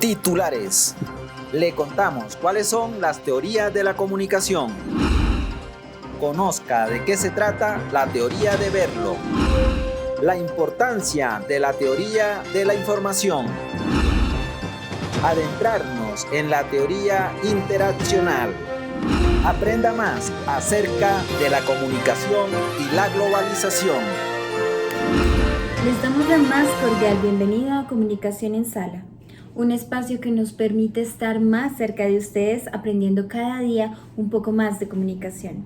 Titulares. Le contamos cuáles son las teorías de la comunicación. Conozca de qué se trata la teoría de Berlo. La importancia de la teoría de la información. Adentrarnos en la teoría interaccional. Aprenda más acerca de la comunicación y la globalización. Les damos la más cordial bienvenida a Comunicación en Sala, un espacio que nos permite estar más cerca de ustedes aprendiendo cada día un poco más de comunicación.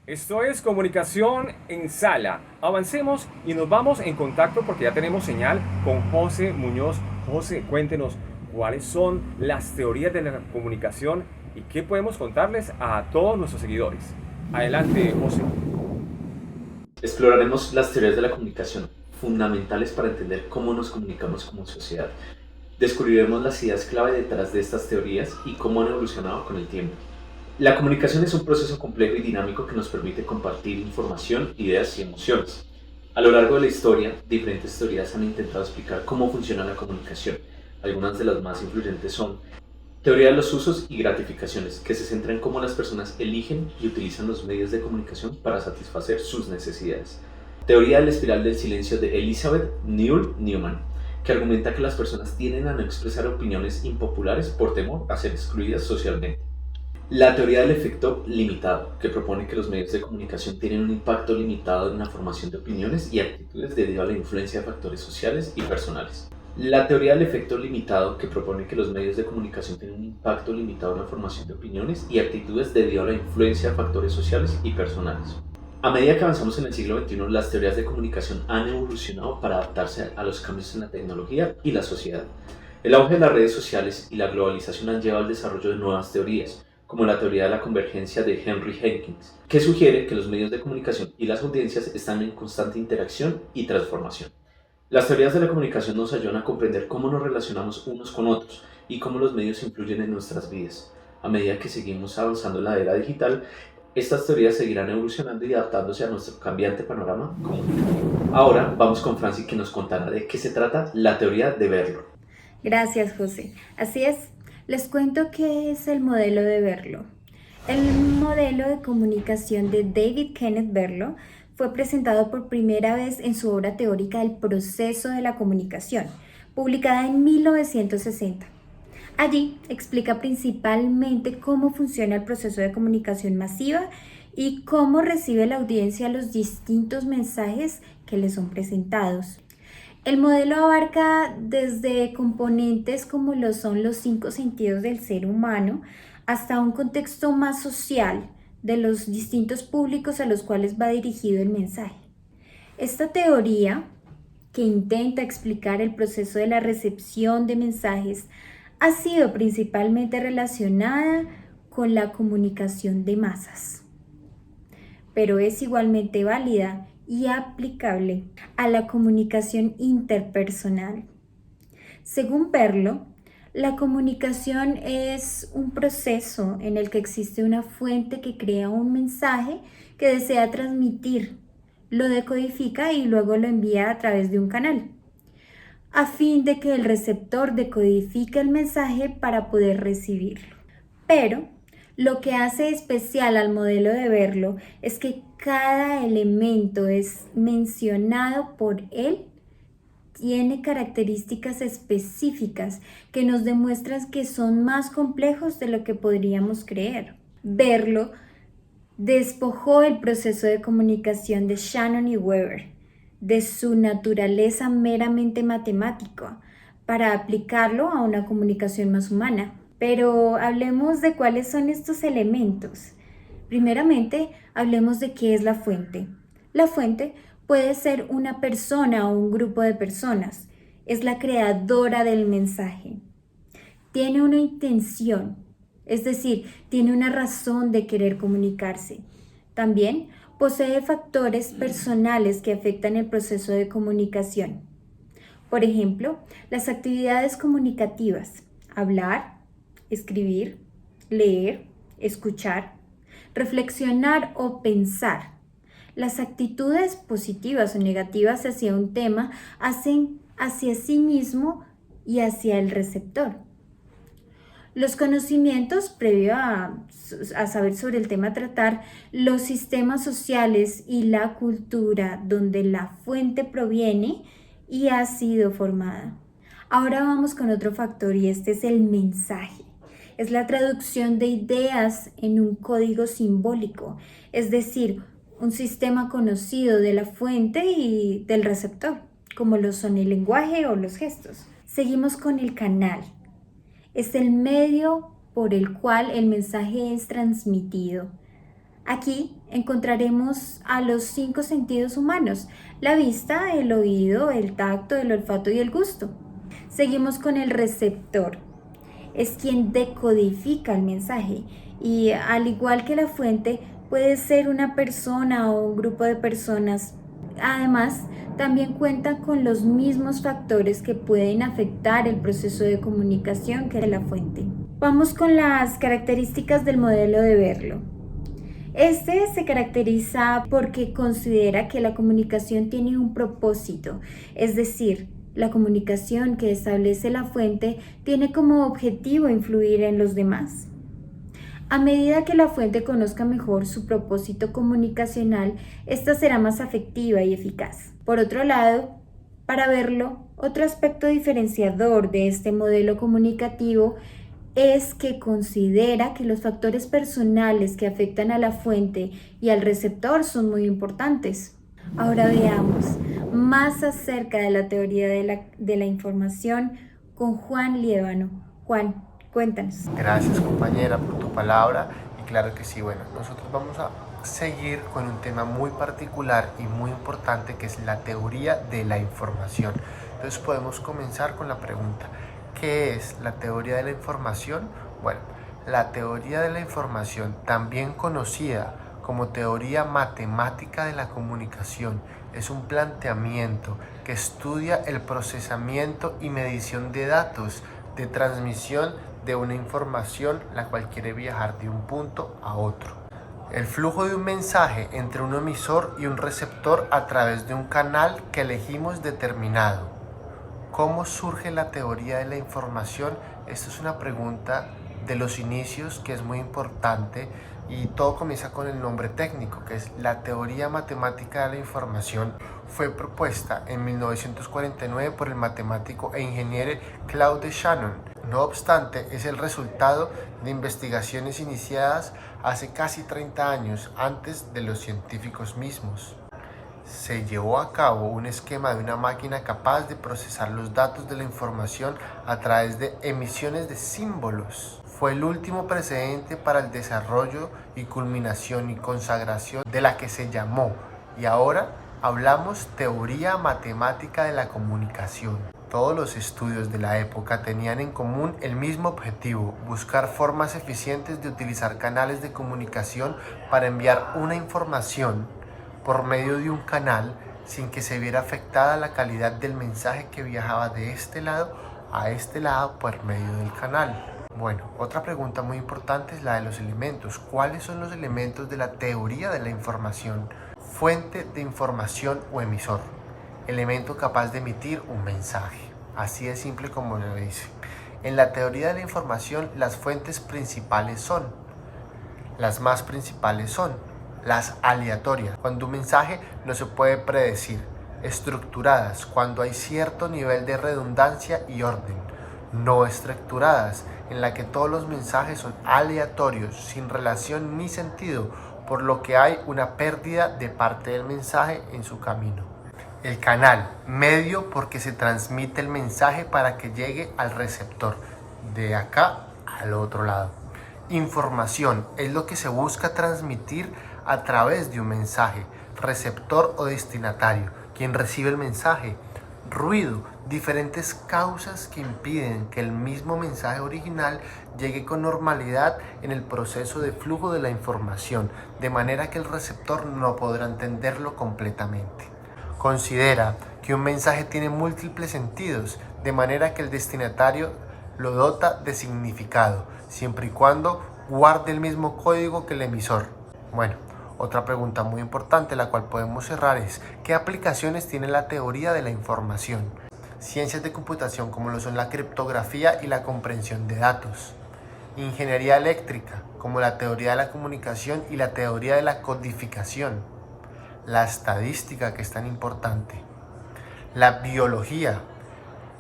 Esto es Comunicación en Sala. Avancemos y nos vamos en contacto porque ya tenemos señal con José Muñoz. José, cuéntenos cuáles son las teorías de la comunicación y qué podemos contarles a todos nuestros seguidores. Adelante, José. Exploraremos las teorías de la comunicación, fundamentales para entender cómo nos comunicamos como sociedad. Descubriremos las ideas clave detrás de estas teorías y cómo han evolucionado con el tiempo. La comunicación es un proceso complejo y dinámico que nos permite compartir información, ideas y emociones. A lo largo de la historia, diferentes teorías han intentado explicar cómo funciona la comunicación. Algunas de las más influyentes son teoría de los usos y gratificaciones, que se centra en cómo las personas eligen y utilizan los medios de comunicación para satisfacer sus necesidades. Teoría de la espiral del silencio de Elizabeth Newell-Newman, que argumenta que las personas tienden a no expresar opiniones impopulares por temor a ser excluidas socialmente. La teoría del efecto limitado, que propone que los medios de comunicación tienen un impacto limitado en la formación de opiniones y actitudes debido a la influencia de factores sociales y personales. La teoría del efecto limitado, que propone que los medios de comunicación tienen un impacto limitado en la formación de opiniones y actitudes debido a la influencia de factores sociales y personales. A medida que avanzamos en el siglo XXI, las teorías de comunicación han evolucionado para adaptarse a los cambios en la tecnología y la sociedad. El auge de las redes sociales y la globalización han llevado al desarrollo de nuevas teorías, como la teoría de la convergencia de Henry Jenkins, que sugiere que los medios de comunicación y las audiencias están en constante interacción y transformación. Las teorías de la comunicación nos ayudan a comprender cómo nos relacionamos unos con otros y cómo los medios influyen en nuestras vidas. A medida que seguimos avanzando en la era digital, estas teorías seguirán evolucionando y adaptándose a nuestro cambiante panorama comunicativo. Ahora vamos con Franci, que nos contará de qué se trata la teoría de Berlo. Gracias, José. Así es, les cuento qué es el modelo de Berlo. El modelo de comunicación de David Kenneth Berlo fue presentado por primera vez en su obra teórica El proceso de la comunicación, publicada en 1960. Allí explica principalmente cómo funciona el proceso de comunicación masiva y cómo recibe la audiencia los distintos mensajes que le son presentados. El modelo abarca desde componentes como lo son los 5 sentidos del ser humano hasta un contexto más social de los distintos públicos a los cuales va dirigido el mensaje. Esta teoría, que intenta explicar el proceso de la recepción de mensajes, ha sido principalmente relacionada con la comunicación de masas, pero es igualmente válida y aplicable a la comunicación interpersonal. Según Berlo, la comunicación es un proceso en el que existe una fuente que crea un mensaje que desea transmitir, lo decodifica y luego lo envía a través de un canal, a fin de que el receptor decodifique el mensaje para poder recibirlo. Pero lo que hace especial al modelo de Berlo es que cada elemento es mencionado por él tiene características específicas que nos demuestran que son más complejos de lo que podríamos creer. Berlo despojó el proceso de comunicación de Shannon y Weber de su naturaleza meramente matemática para aplicarlo a una comunicación más humana. Pero hablemos de cuáles son estos elementos. Primeramente, hablemos de qué es la fuente. La fuente puede ser una persona o un grupo de personas. Es la creadora del mensaje. Tiene una intención, es decir, tiene una razón de querer comunicarse. También posee factores personales que afectan el proceso de comunicación. Por ejemplo, las actividades comunicativas: hablar, escribir, leer, escuchar, reflexionar o pensar. Las actitudes positivas o negativas hacia un tema hacen hacia sí mismo y hacia el receptor. Los conocimientos previo a saber sobre el tema a tratar, los sistemas sociales y la cultura donde la fuente proviene y ha sido formada. Ahora vamos con otro factor y este es el mensaje. Es la traducción de ideas en un código simbólico, es decir, un sistema conocido de la fuente y del receptor, como lo son el lenguaje o los gestos. Seguimos con el canal. Es el medio por el cual el mensaje es transmitido. Aquí encontraremos a los 5 sentidos humanos: la vista, el oído, el tacto, el olfato y el gusto. Seguimos con el receptor. Es quien decodifica el mensaje y, al igual que la fuente, puede ser una persona o un grupo de personas. Además, también cuenta con los mismos factores que pueden afectar el proceso de comunicación que la fuente. Vamos con las características del modelo de Berlo. Este se caracteriza porque considera que la comunicación tiene un propósito, es decir, la comunicación que establece la fuente tiene como objetivo influir en los demás. A medida que la fuente conozca mejor su propósito comunicacional, esta será más afectiva y eficaz. Por otro lado, para Berlo, otro aspecto diferenciador de este modelo comunicativo es que considera que los factores personales que afectan a la fuente y al receptor son muy importantes. Ahora veamos más acerca de la teoría de la información con Juan Liévano. Juan, cuéntanos. Gracias, compañera, por tu palabra. Y claro que sí, bueno, nosotros vamos a seguir con un tema muy particular y muy importante, que es la teoría de la información. Entonces podemos comenzar con la pregunta: ¿qué es la teoría de la información? Bueno, la teoría de la información, también conocida como teoría matemática de la comunicación, es un planteamiento que estudia el procesamiento y medición de datos de transmisión de una información la cual quiere viajar de un punto a otro. El flujo de un mensaje entre un emisor y un receptor a través de un canal que elegimos determinado. ¿Cómo surge la teoría de la información? Esta es una pregunta de los inicios que es muy importante y todo comienza con el nombre técnico, que es la teoría matemática de la información. Fue propuesta en 1949 por el matemático e ingeniero Claude Shannon. No obstante, es el resultado de investigaciones iniciadas hace casi 30 años antes de los científicos mismos. Se llevó a cabo un esquema de una máquina capaz de procesar los datos de la información a través de emisiones de símbolos. Fue el último precedente para el desarrollo y culminación y consagración de la que se llamó, y ahora hablamos, teoría matemática de la comunicación. Todos los estudios de la época tenían en común el mismo objetivo: buscar formas eficientes de utilizar canales de comunicación para enviar una información por medio de un canal sin que se viera afectada la calidad del mensaje que viajaba de este lado a este lado por medio del canal. Bueno, otra pregunta muy importante es la de los elementos. ¿Cuáles son los elementos de la teoría de la información? Fuente de información o emisor. Elemento capaz de emitir un mensaje. Así de simple como lo dice. En la teoría de la información, las fuentes principales son, las más principales son las aleatorias, cuando un mensaje no se puede predecir; estructuradas, cuando hay cierto nivel de redundancia y orden; no estructuradas, en la que todos los mensajes son aleatorios, sin relación ni sentido, por lo que hay una pérdida de parte del mensaje en su camino. El canal, medio porque se transmite el mensaje para que llegue al receptor, de acá al otro lado. Información es lo que se busca transmitir a través de un mensaje, receptor o destinatario, quien recibe el mensaje. Ruido, diferentes causas que impiden que el mismo mensaje original llegue con normalidad en el proceso de flujo de la información, de manera que el receptor no podrá entenderlo completamente. Considera que un mensaje tiene múltiples sentidos, de manera que el destinatario lo dota de significado, siempre y cuando guarde el mismo código que el emisor. Bueno, otra pregunta muy importante, la cual podemos cerrar, es: ¿qué aplicaciones tiene la teoría de la información? Ciencias de computación, como lo son la criptografía y la comprensión de datos. ingeniería eléctrica, como la teoría de la comunicación y la teoría de la codificación, la estadística, que es tan importante, la biología,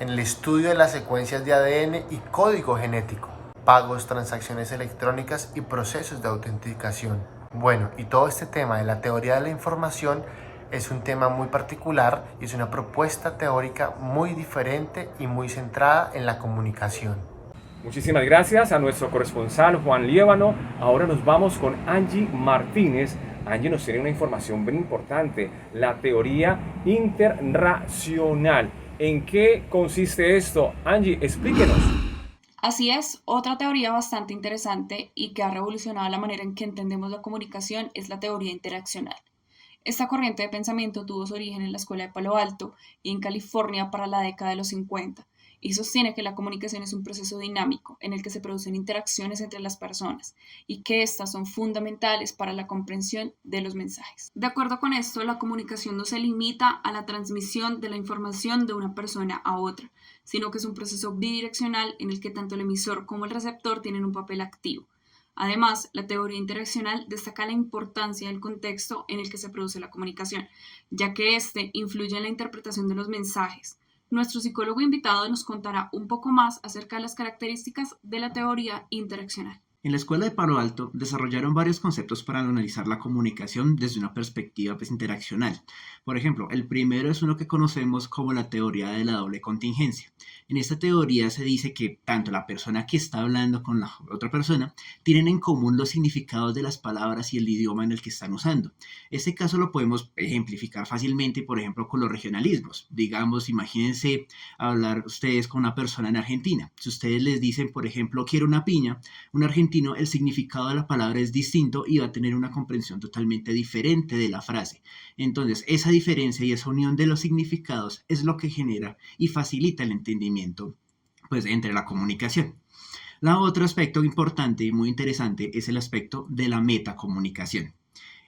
en el estudio de las secuencias de ADN y código genético, pagos, transacciones electrónicas y procesos de autenticación. Bueno, y todo este tema de la teoría de la información es un tema muy particular y es una propuesta teórica muy diferente y muy centrada en la comunicación. Muchísimas gracias a nuestro corresponsal Juan Liévano. Ahora nos vamos con Angie Martínez. Angie nos tiene una información bien importante, la teoría interracional. ¿En qué consiste esto? Angie, explíquenos. Así es, otra teoría bastante interesante y que ha revolucionado la manera en que entendemos la comunicación es la teoría interaccional. Esta corriente de pensamiento tuvo su origen en la Escuela de Palo Alto y en California para la década de los 50 y sostiene que la comunicación es un proceso dinámico en el que se producen interacciones entre las personas y que éstas son fundamentales para la comprensión de los mensajes. De acuerdo con esto, la comunicación no se limita a la transmisión de la información de una persona a otra, sino que es un proceso bidireccional en el que tanto el emisor como el receptor tienen un papel activo. Además, la teoría interaccional destaca la importancia del contexto en el que se produce la comunicación, ya que éste influye en la interpretación de los mensajes. Nuestro psicólogo invitado nos contará un poco más acerca de las características de la teoría interaccional. En la Escuela de Palo Alto desarrollaron varios conceptos para analizar la comunicación desde una perspectiva interaccional. Por ejemplo, el primero es uno que conocemos como la teoría de la doble contingencia. En esta teoría se dice que tanto la persona que está hablando con la otra persona tienen en común los significados de las palabras y el idioma en el que están usando. Este caso lo podemos ejemplificar fácilmente, por ejemplo, con los regionalismos. Digamos, imagínense hablar ustedes con una persona en Argentina. Si ustedes les dicen, por ejemplo, quiero una piña, un argentino, el significado de la palabra es distinto y va a tener una comprensión totalmente diferente de la frase. Entonces, esa diferencia y esa unión de los significados es lo que genera y facilita el entendimiento entre la comunicación. Otro aspecto importante y muy interesante es el aspecto de la metacomunicación.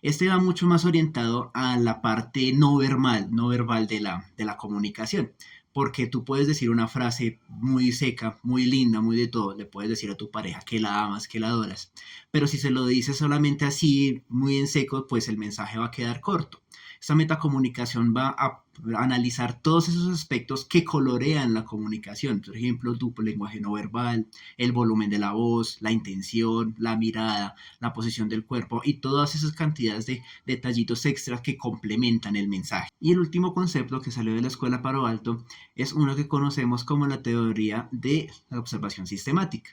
Este va mucho más orientado a la parte no verbal de la comunicación. Porque tú puedes decir una frase muy seca, muy linda, muy de todo, le puedes decir a tu pareja que la amas, que la adoras, pero si se lo dices solamente así, muy en seco, pues el mensaje va a quedar corto. Esta metacomunicación va a analizar todos esos aspectos que colorean la comunicación, por ejemplo, tu lenguaje no verbal, el volumen de la voz, la intención, la mirada, la posición del cuerpo y todas esas cantidades de detallitos extras que complementan el mensaje. Y el último concepto que salió de la Escuela Palo Alto es uno que conocemos como la teoría de la observación sistemática.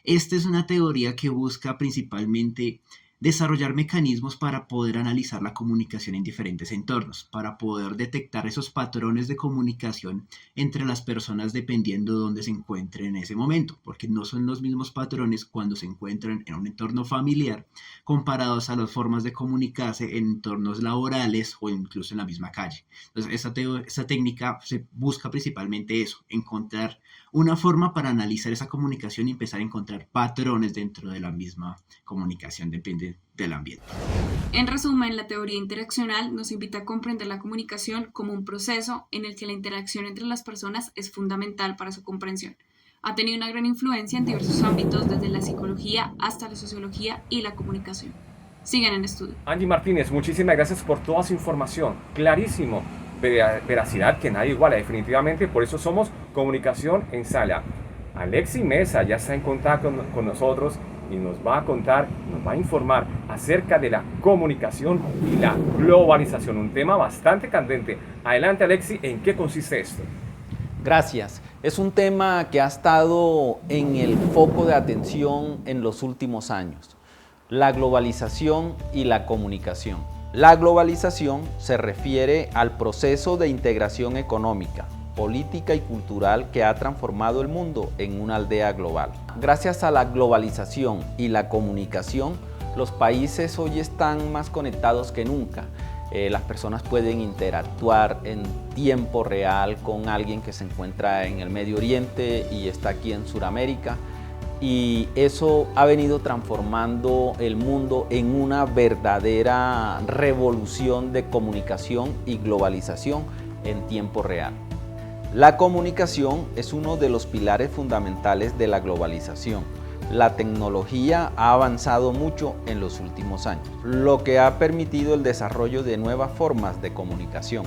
Esta es una teoría que busca principalmente desarrollar mecanismos para poder analizar la comunicación en diferentes entornos, para poder detectar esos patrones de comunicación entre las personas dependiendo de dónde se encuentren en ese momento, porque no son los mismos patrones cuando se encuentran en un entorno familiar comparados a las formas de comunicarse en entornos laborales o incluso en la misma calle. Entonces, esa técnica se busca principalmente eso, encontrar una forma para analizar esa comunicación y empezar a encontrar patrones dentro de la misma comunicación, depende del ambiente. En resumen, la teoría interaccional nos invita a comprender la comunicación como un proceso en el que la interacción entre las personas es fundamental para su comprensión. Ha tenido una gran influencia en diversos ámbitos, desde la psicología hasta la sociología y la comunicación. Sigan en estudio. Angie Martínez, muchísimas gracias por toda su información. Clarísimo. Veracidad que nadie iguala, definitivamente. Por eso somos Comunicación en Sala. Alexi Mesa ya está en contacto con nosotros y nos va a contar, nos va a informar acerca de la comunicación y la globalización, un tema bastante candente. Adelante, Alexi, ¿en qué consiste esto? Gracias. Es un tema que ha estado en el foco de atención en los últimos años, la globalización y la comunicación. La globalización se refiere al proceso de integración económica, política y cultural que ha transformado el mundo en una aldea global. Gracias a la globalización y la comunicación, los países hoy están más conectados que nunca. Las personas pueden interactuar en tiempo real con alguien que se encuentra en el Medio Oriente y está aquí en Sudamérica. Y eso ha venido transformando el mundo en una verdadera revolución de comunicación y globalización en tiempo real. La comunicación es uno de los pilares fundamentales de la globalización. la tecnología ha avanzado mucho en los últimos años, lo que ha permitido el desarrollo de nuevas formas de comunicación,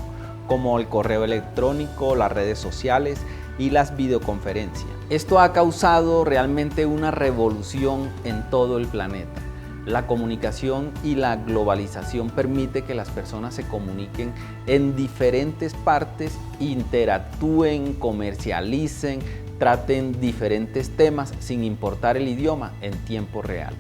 como el correo electrónico, las redes sociales y las videoconferencias. Esto ha causado realmente una revolución en todo el planeta. La comunicación y la globalización permite que las personas se comuniquen en diferentes partes, interactúen, comercialicen, traten diferentes temas sin importar el idioma en tiempo real.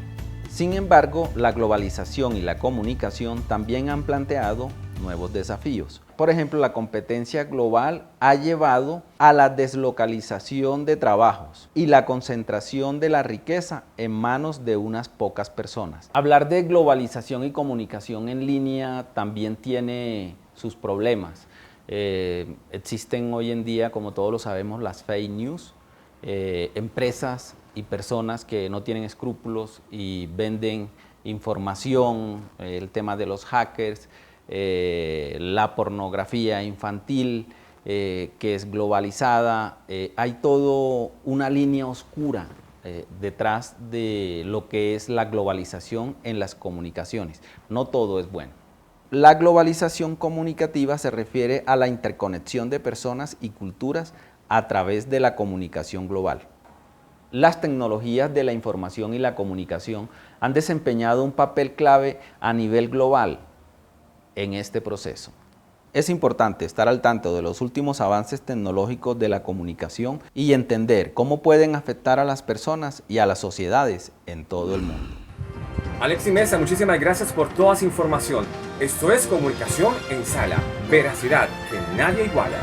Sin embargo, la globalización y la comunicación también han planteado nuevos desafíos. Por ejemplo, la competencia global ha llevado a la deslocalización de trabajos y la concentración de la riqueza en manos de unas pocas personas. Hablar de globalización y comunicación en línea también tiene sus problemas. Existen hoy en día, como todos lo sabemos, las fake news, empresas y personas que no tienen escrúpulos y venden información, el tema de los hackers, la pornografía infantil que es globalizada. Hay todo una línea oscura detrás de lo que es la globalización en las comunicaciones. No todo es bueno. La globalización comunicativa se refiere a la interconexión de personas y culturas a través de la comunicación global. Las tecnologías de la información y la comunicación han desempeñado un papel clave a nivel global en este proceso. Es importante estar al tanto de los últimos avances tecnológicos de la comunicación y entender cómo pueden afectar a las personas y a las sociedades en todo el mundo. Alexis Mesa, muchísimas gracias por toda esa información. Esto es Comunicación en Sala, veracidad que nadie iguala.